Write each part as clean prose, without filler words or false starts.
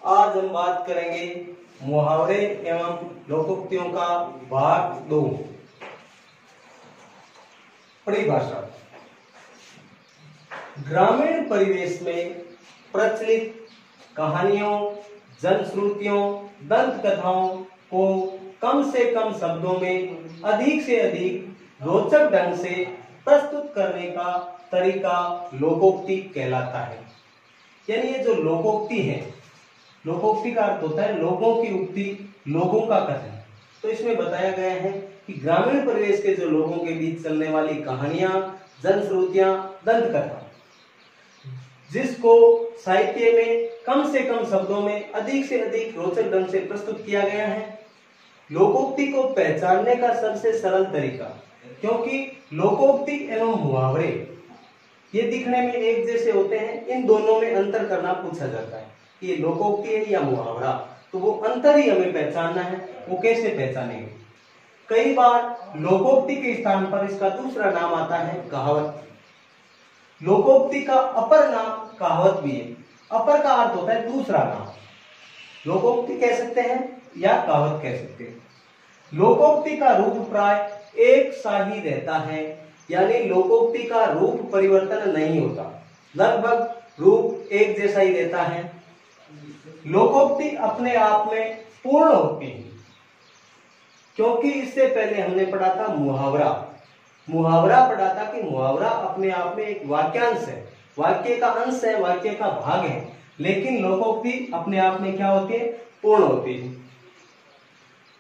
आज हम बात करेंगे मुहावरे एवं लोकोक्तियों का भाग 2। परिभाषा। ग्रामीण परिवेश में प्रचलित कहानियों, जनश्रुतियों, दंत कथाओं को कम से कम शब्दों में अधिक से अधिक रोचक ढंग से प्रस्तुत करने का तरीका लोकोक्ति कहलाता है। यानी ये जो लोकोक्ति है, लोकोक्ति का अर्थ होता है लोगों की उक्ति, लोगों का कथन। तो इसमें बताया गया है कि ग्रामीण परिवेश के जो लोगों के बीच चलने वाली कहानियां, जनश्रुतियां, दंत कथा, जिसको साहित्य में कम से कम शब्दों में अधिक से अधिक रोचक ढंग से प्रस्तुत किया गया है। लोकोक्ति को पहचानने का सबसे सरल तरीका, क्योंकि लोकोक्ति एवं मुहावरे ये दिखने में एक जैसे होते हैं, इन दोनों में अंतर करना पूछा जाता है कि ये लोकोक्ति है या मुहावरा, तो वो अंतर ही हमें पहचानना है। वो कैसे पहचानेंगे? कई बार लोकोक्ति के स्थान पर इसका दूसरा नाम आता है कहावत। लोकोक्ति का अपर नाम कहावत भी है। अपर का अर्थ होता है दूसरा नाम। लोकोक्ति कह सकते हैं या कहावत कह सकते हैं। लोकोक्ति का रूप प्राय एक सा ही रहता है, यानी लोकोक्ति का रूप परिवर्तन नहीं होता, लगभग रूप एक जैसा ही रहता है। लोकोक्ति अपने आप में पूर्ण होती है, क्योंकि इससे पहले हमने पढ़ा था मुहावरा। मुहावरा पढ़ा था कि मुहावरा अपने आप में एक वाक्यांश है, वाक्य का अंश है, वाक्य का भाग है। लेकिन लोकोक्ति अपने आप में क्या होती है? पूर्ण होती है।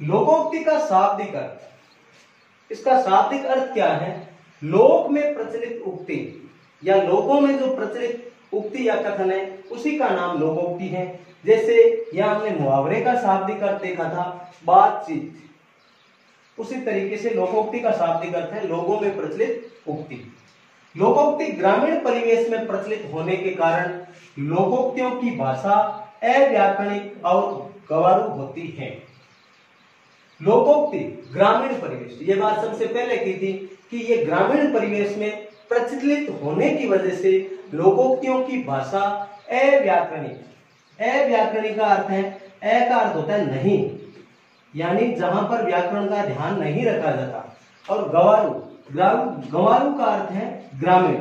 लोकोक्ति का शाब्दिक अर्थ, इसका शाब्दिक अर्थ क्या है? लोक में प्रचलित उक्ति या लोगों में जो प्रचलित उक्ति या कथन है, उसी का नाम लोकोक्ति है। जैसे यह हमने मुहावरे का शाब्दिक अर्थ देखा था, बातचीत। उसी तरीके से लोकोक्ति का शाब्दिक अर्थ है लोगों में प्रचलित उक्ति। लोकोक्ति ग्रामीण परिवेश में प्रचलित होने के कारण लोकोक्तियों की भाषा अव्याकरणिक और गंवारू होती है। लोकोक्ति ग्रामीण परिवेश, ये बात सबसे पहले की थी कि ये ग्रामीण परिवेश में प्रचलित होने की वजह से लोकोक्तियों की भाषा अव्याकरणिक। अव्याकरणिक का अर्थ है, अ का अर्थ होता है नहीं, यानी जहां पर व्याकरण का ध्यान नहीं रखा जाता, और गंवारू, गंवारू का अर्थ है ग्रामीण,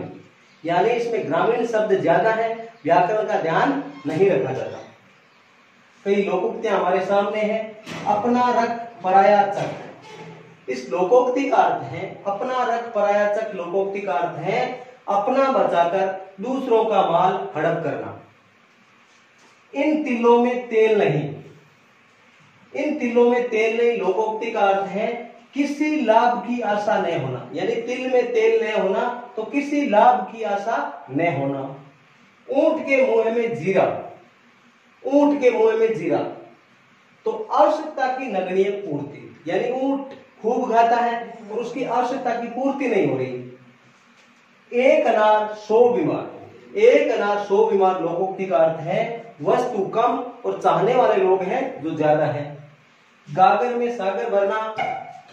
यानी इसमें ग्रामीण शब्द ज्यादा है, व्याकरण का ध्यान नहीं रखा जाता। कई लोकोक्तियां हमारे सामने हैं। अपना रख पराया चख, इस लोकोक्ति का अर्थ है अपना रख पराया चख। लोकोक्ति का अर्थ है अपना बचाकर दूसरों का माल हड़प करना। इन तिलों में तेल नहीं, इन तिलों में तेल नहीं, लोकोक्ति का अर्थ है किसी लाभ की आशा न होना, यानी तिल में तेल न होना तो किसी लाभ की आशा न होना। ऊंट के मुंह में जीरा, ऊंट के मुंह में जीरा, तो आवश्यकता की नगण्य पूर्ति, यानी ऊंट खूब खाता है और उसकी आवश्यकता की पूर्ति नहीं हो रही। एक अनार 100 बीमार, एक अनार 100 बीमार लोकोक्ति का अर्थ है वस्तु कम और चाहने वाले लोग हैं जो ज्यादा है। गागर में सागर भरना,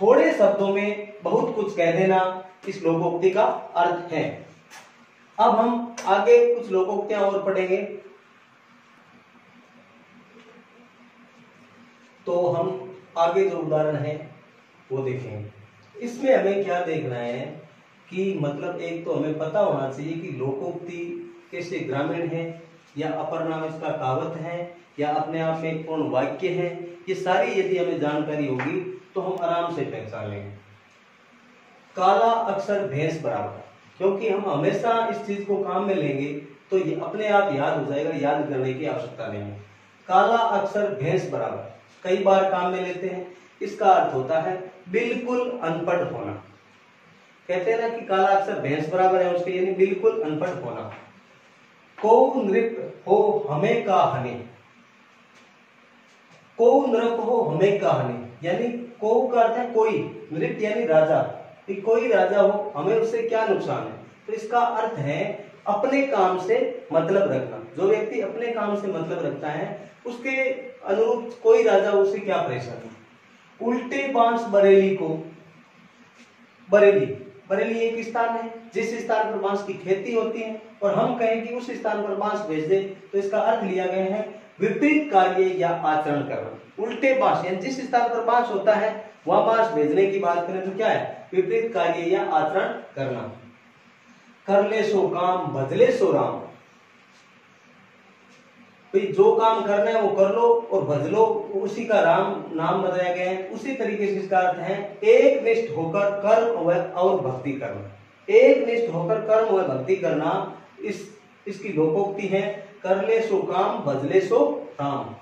थोड़े शब्दों में बहुत कुछ कह देना, इस लोकोक्ति का अर्थ है। अब हम आगे कुछ लोकोक्तियां और पढ़ेंगे। तो हम आगे जो उदाहरण है वो देखेंगे। इसमें हमें क्या देखना है कि मतलब एक तो हमें पता होना चाहिए कि लोकोक्ति कैसे ग्रामीण है, या अपर नाम इसका कहावत है, या अपने आप में एक पूर्ण वाक्य है। ये सारी यदि हमें जानकारी होगी तो हम आराम से पहचान लेंगे। काला अक्षर भैंस बराबर, क्योंकि हम हमेशा इस चीज को काम में लेंगे तो ये अपने आप याद हो जाएगा, याद करने की आवश्यकता नहीं है। काला अक्षर भैंस बराबर कई बार काम में लेते हैं। इसका अर्थ होता है बिल्कुल अनपढ़ होना। कहते हैं ना कि काला अक्षर भैंस बराबर है उसके, यानी बिल्कुल अनपढ़ होना। को नृप हो हमें का हने, को नृप हो हमें का हने, यानी को का अर्थ है कोई, नृप यानी राजा, कि कोई राजा हो, हमें उससे क्या नुकसान है। तो इसका अर्थ है अपने काम से मतलब रखना। जो व्यक्ति अपने काम से मतलब रखता है उसके अनुरूप कोई राजा उसे क्या परेशानी। उल्टे बांस बरेली को, बरेली, बरेली एक स्थान है जिस स्थान पर बांस की खेती होती है, और हम कहें कि उस स्थान पर बांस भेज दे, तो इसका अर्थ लिया गया है विपरीत कार्य या आचरण करना। उल्टे बांस, यानी जिस स्थान पर बांस होता है वहां बांस भेजने की बात करें तो क्या है, विपरीत कार्य या आचरण करना। कर ले सो काम भजले सो राम, भाई जो काम करना है वो कर लो और भज लो, उसी का राम नाम बताया गया है। उसी तरीके से इसका अर्थ है एक निष्ठ होकर कर्म और भक्ति करना। एक निष्ठ होकर कर्म व भक्ति करना, इसकी लोकोक्ति है कर ले सो काम भजले सो राम।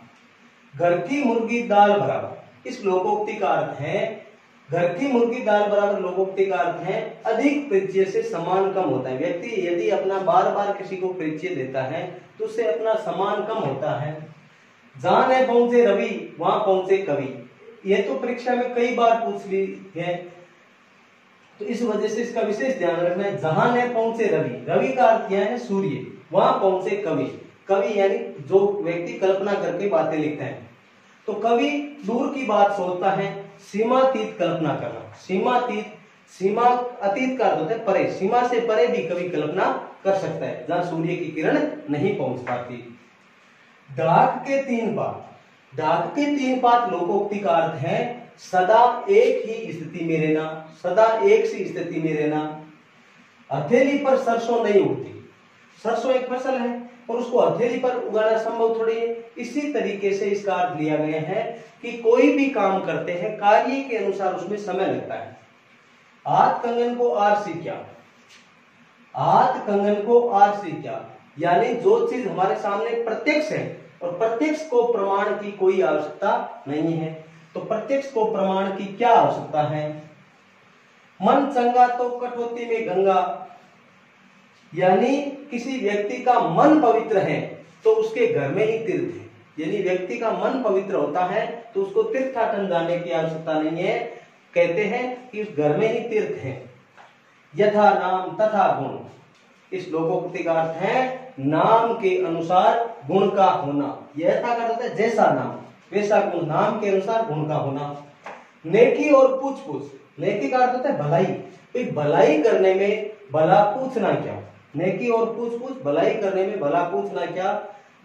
घर की मुर्गी दाल बराबर, इस लोकोक्ति का अर्थ है घर की मुर्गी दाल बराबर। लोकोक्ति का अर्थ है अधिक परिचय से समान कम होता है। व्यक्ति यदि अपना बार बार किसी को परिचय देता है तो उससे अपना समान कम होता है। जहां न पहुंचे रवि वहां पहुंचे कवि, यह तो परीक्षा में कई बार पूछ ली है, तो इस वजह से इसका विशेष ध्यान रखना है। जहां न पहुंचे रवि, रवि का अर्थ यह है सूर्य, वहां पहुंचे कवि। कवि यानी जो व्यक्ति कल्पना करके बातें लिखता है। तो कवि दूर की बात सोचता है, सीमातीत कल्पना करना। सीमा अतीत का अर्थ होता है परे, सीमा से परे भी कवि कल्पना कर सकता है जहां सूर्य की किरण नहीं पहुंच पाती। डाक के तीन पात, डाक के तीन पात लोकोक्ति का अर्थ है सदा एक ही स्थिति में रहना, सदा एक सी स्थिति में रहना। हथेली पर सरसों नहीं उगती, सरसों एक फसल है और उसको हथेली पर उगाना संभव थोड़ी है। इसी तरीके से इसका अर्थ लिया गया है कि कोई भी काम करते हैं कार्य के अनुसार उसमें समय लगता है। हाथ कंगन को आर सी क्या, हाथ कंगन को आर सी क्या, यानी जो चीज हमारे सामने प्रत्यक्ष है और प्रत्यक्ष को प्रमाण की कोई आवश्यकता नहीं है। तो प्रत्यक्ष को प्रमाण की क्या आवश्यकता है। मन चंगा तो कटौती में गंगा, यानी किसी व्यक्ति का मन पवित्र है तो उसके घर में ही तीर्थ है। यानी व्यक्ति का मन पवित्र होता है तो उसको तीर्थाटन जाने की आवश्यकता नहीं है। कहते हैं कि उस घर में ही तीर्थ है। यथा नाम तथा गुण, इस लोकोक्ति का अर्थ है नाम के अनुसार गुण का होना। यथा का अर्थ है जैसा नाम वैसा गुण, नाम के अनुसार गुण का होना। नेकी और पूछ पूछ, नेकी का अर्थ होता है भलाई, तो भलाई करने में भला पूछना क्या। नेकी और पूछ पूछ, भलाई करने में भला पूछना क्या।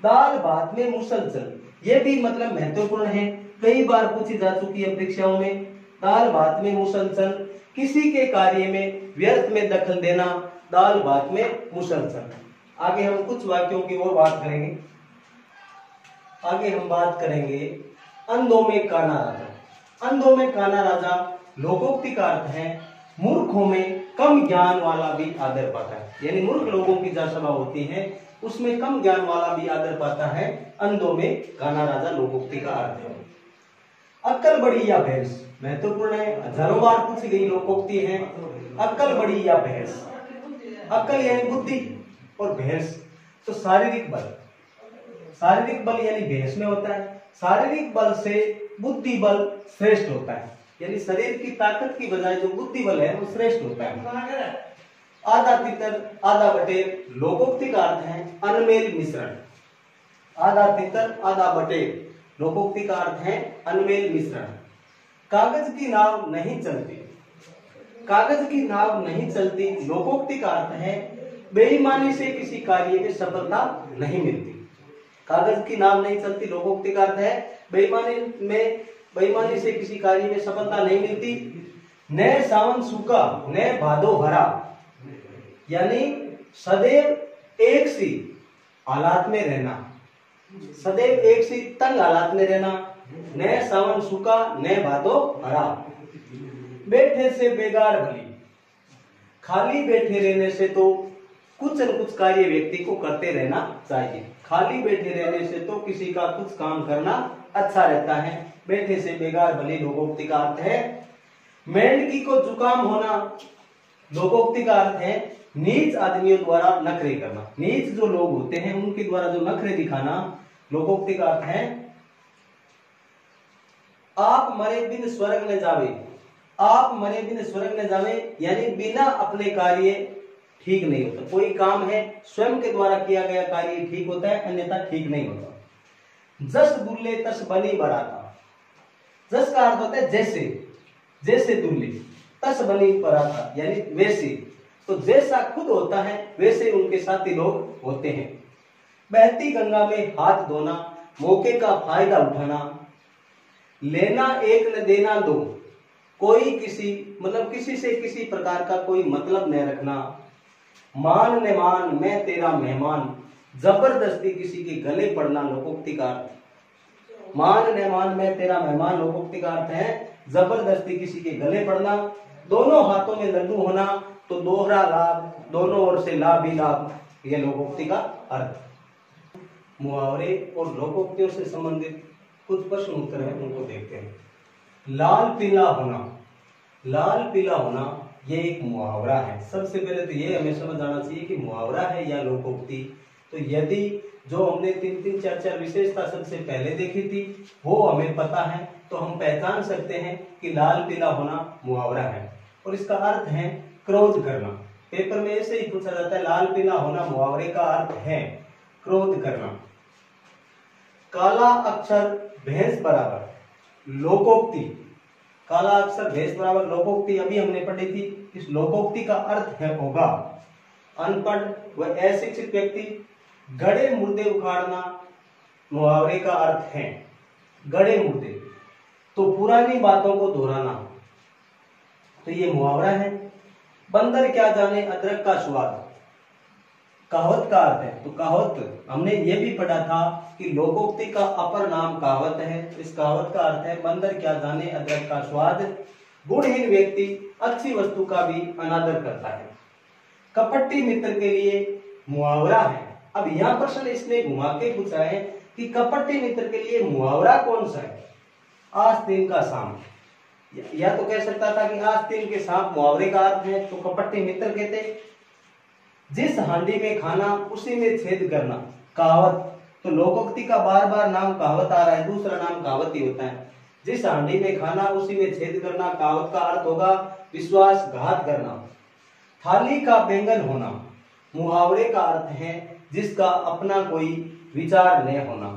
दाल भात में मुसलसल, ये भी मतलब महत्वपूर्ण है, कई बार पूछी जा चुकी है परीक्षाओं में। दाल भात में मुसलसल, किसी के कार्य में व्यर्थ में दखल देना, दाल भात में मुसलसल। आगे हम कुछ वाक्यों की और बात करेंगे। आगे हम बात करेंगे अंधों में काना राजा। अंधों में काना राजा लोकोक्ति का अर्थ है मूर्खों में कम ज्ञान वाला भी आदर पाता है। यानी मूर्ख लोगों की जहाँ सभा होती है उसमें कम ज्ञान वाला भी आदर पाता है। अंधों में काना राजा लोकोक्ति का अर्थ है। अक्ल बड़ी या भैंस, महत्वपूर्ण है, हजारों बार पूछी गई लोकोक्ति है। अक्ल बड़ी या भैंस, अक्ल यानी बुद्धि और भैंस तो शारीरिक बल। शारीरिक बल यानी भैंस में होता है। शारीरिक बल से बुद्धि बल श्रेष्ठ होता है, यानी शरीर की ताकत की बजाय जो बुद्धि बल है वो श्रेष्ठ होता है। आधा तितर आधा बटेर, लोकोक्ति का अर्थ है अनमेल मिश्रण। आधा तितर आधा बटेर, लोकोक्ति का अर्थ है अनमेल मिश्रण। कागज की नाव नहीं चलती, कागज की नाव नहीं चलती, लोकोक्ति का अर्थ है बेईमानी से किसी कार्य में सफलता नहीं मिलती। कागज की नाव नहीं चलती, लोकोक्ति का अर्थ है बेईमानी से किसी कार्य में सफलता नहीं मिलती। न सावन सूखा न भादो हरा, यानी सदैव एक सी हालात में रहना, सदैव एक सी तंग हालात में रहना। न सावन सूखा न भादो हरा। बैठे से बेगार भली, खाली बैठे रहने से तो कुछ न कुछ कार्य व्यक्ति को करते रहना चाहिए। खाली बैठे रहने से तो किसी का कुछ काम करना अच्छा रहता है। बैठे से बेगार भली, लोकोक्ति का अर्थ है मेंढकी को जुकाम होना। लोकोक्ति का अर्थ है नीच आदमियों द्वारा नखरे करना। नीच जो लोग होते हैं उनके द्वारा जो नखरे दिखाना। लोकोक्ति का अर्थ है आप मरे बिन स्वर्ग न जावे, आप मरे बिन स्वर्ग न जावे, यानी बिना अपने कार्य ठीक नहीं होता। कोई काम है स्वयं के द्वारा किया गया कार्य ठीक होता है, अन्यथा ठीक नहीं होता। जस दुल्ले तस बनी बराता, जस का अर्थ होता है जैसे, जैसे दुल्ले, तस बनी बराता यानी वैसे। तो जैसा खुद होता है वैसे उनके साथी लोग होते हैं। बहती गंगा में हाथ धोना, मौके का फायदा उठाना, लेना एक न देना दो, कोई किसी से किसी प्रकार का कोई मतलब न रखना, मान न मान मैं तेरा मेहमान, जबरदस्ती किसी के गले पड़ना लोकोक्ति का अर्थ। मान न मान मैं तेरा मेहमान लोकोक्ति का अर्थ है जबरदस्ती किसी के गले पड़ना, दोनों हाथों में लड्डू होना तो दोहरा लाभ, दोनों ओर से लाभ ही लाभ, यह लोकोक्ति का अर्थ। मुहावरे और लोकोक्तियों से संबंधित कुछ प्रश्न उत्तर हैं, उनको देखते हैं। लाल पीला होना, लाल पीला होना ये एक मुहावरा है। सबसे पहले तो ये हमें समझ आना चाहिए कि मुहावरा है या लोकोक्ति। तो यदि जो हमने 3-3, 4-4 विशेषता सबसे पहले देखी थी वो हमें पता है तो हम पहचान सकते हैं कि लाल पीला होना मुहावरा है। और इसका अर्थ है क्रोध करना। पेपर में ऐसे ही पूछा जाता है, लाल पीला होना मुहावरे का अर्थ है क्रोध करना। काला अक्षर भैंस बराबर, लोकोक्ति। काला अक्षर भैंस बराबर लोकोक्ति अभी हमने पढ़ी थी। इस लोकोक्ति का अर्थ है होगा अनपढ़ व अशिक्षित व्यक्ति, गड़े मुर्दे उखाड़ना मुहावरे का अर्थ है। गड़े मुर्दे तो पुरानी बातों को दोहराना, तो ये मुहावरा है। बंदर क्या जाने अदरक का स्वाद, कहावत का अर्थ है। तो कहावत हमने ये भी पढ़ा था कि लोकोक्ति का अपर नाम कहावत है। इस कहावत का अर्थ है बंदर क्या जाने अदरक का स्वाद, गुणहीन व्यक्ति अच्छी वस्तु का भी अनादर करता है। कपटी मित्र के लिए मुहावरा है। अब यहाँ प्रश्न इसने घुमा के पूछा है कि कपटी मित्र के लिए मुहावरा कौन सा है। आस्तीन का सांप, या तो कह सकता था कि आस्तीन के सांप मुहावरे का अर्थ है, तो कपटी मित्र कहते। जिस हांडी में खाना उसी में छेद करना, कहावत। तो लोकोक्ति का बार बार नाम कहावत आ रहा है, दूसरा नाम कहावत ही होता है। जिस हांडी में खाना उसी में छेद करना, कहावत का अर्थ होगा विश्वासघात करना। थाली का बैंगन होना मुहावरे का अर्थ है जिसका अपना कोई विचार न होना।